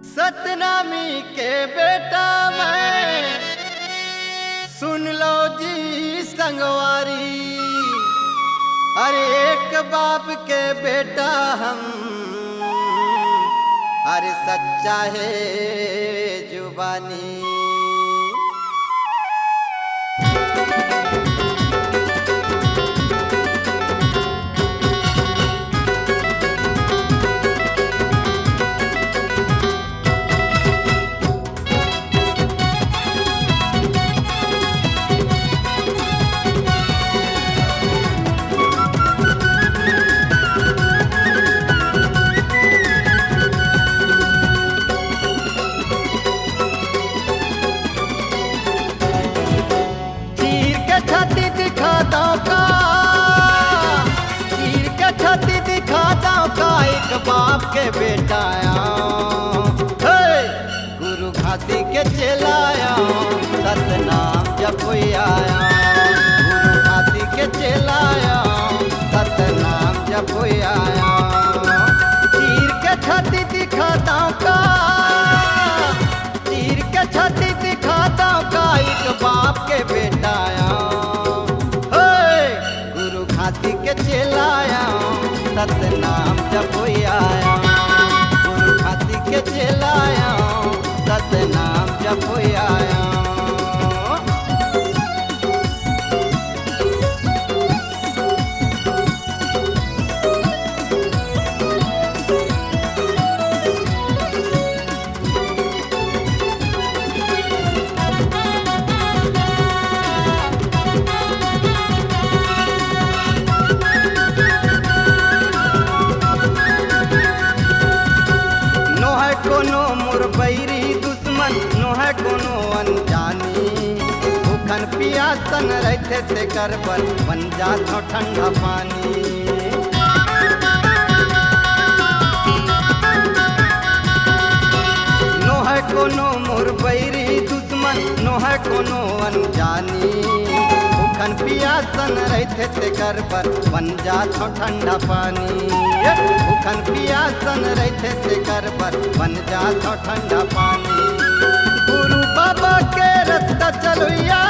सतनामी के बेटा मैं सुन लो जी संगवारी। अरे एक बाप के बेटा हम, अरे सच्चा है जुबानी। एक बाप के बेटा गुरु घाटी के चलाया सतनाम जप आया। गुरु घाटी के चलाया सतनाम जप आया। तीर के छाती दिखाता का, तीर के छाती दिखाता का एक बाप के बेटा गुरु घाटी के चलाया सतनाम जप आया। गुरु घाटी के चलाया सतनाम जप आया। कोनो मुरबैरी दुश्मन नो है कोनो अनजानी। भूखन पियासन रहते थे कर पर बन जाता ठंडा पानी। नो है कोनो मुरबैरी दुश्मन नो है कोनो अनजानी। भूखन पियासन रहते थे कर पर बन जाता ठंडा पानी। भूखन पियासन रहते थे कर पर बन जाता ठंडा पानी। गुरु बाबा के रास्ता चलुया,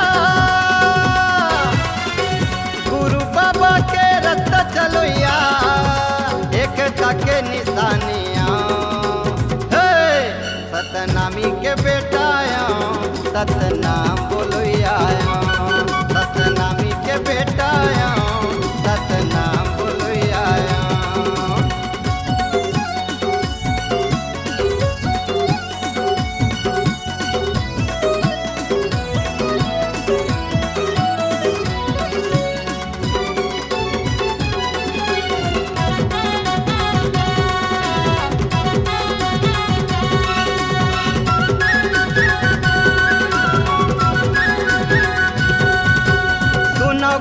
गुरु बाबा के रास्ता चलुया एकता के निशानियाँ। सतनामी के बेटा सतनाम बोलुया। सतनामी के बेटा सतनाम बोलुया।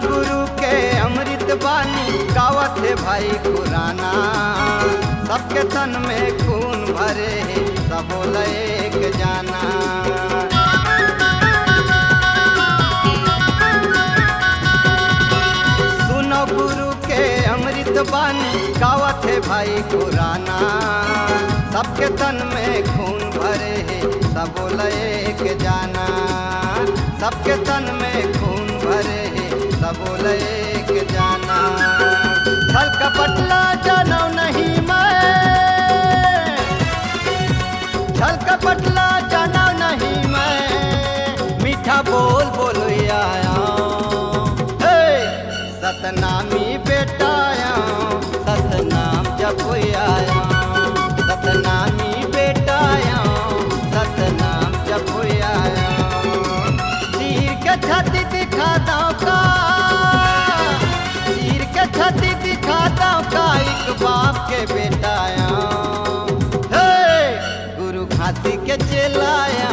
गुरु के अमृत बानी गावत है भाई कुराना। सबके तन में खून भरे सब एक जाना। सुनो गुरु के अमृत बानी गावत है भाई कुराना। सबके तन में खून भरे सब एक जाना। सबके तन में खून भरे सब एक जाना। छल कपटला जानो नहीं मैं, छल कपटला जानो नहीं मैं। मीठा बोल बोल आया सतनामी बेटा सतनाम जप आया। सतनामी बेटा सतनाम जप आया। तीर के छाती दिखाता का, तीर के छाती दिखाता का एक बाप के बेटा गुरु घाटी के चलाया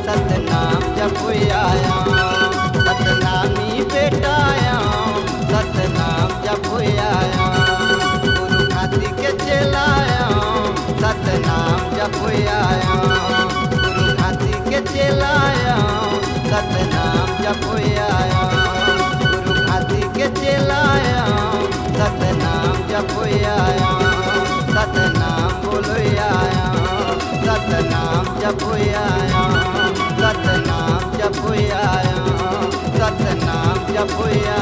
सतनाम जप आया। सतनामी बेटा सतनाम जप आया। गुरु घाटी के चलाया सतनाम जप आया। गुरु घाटी के चलाया सतनाम जप आया। गुरु घाटी के चलाया सतनाम जप आया। सतनाम बोलो आया सतना जपोया सतनाम जपोया सतनाम जपोया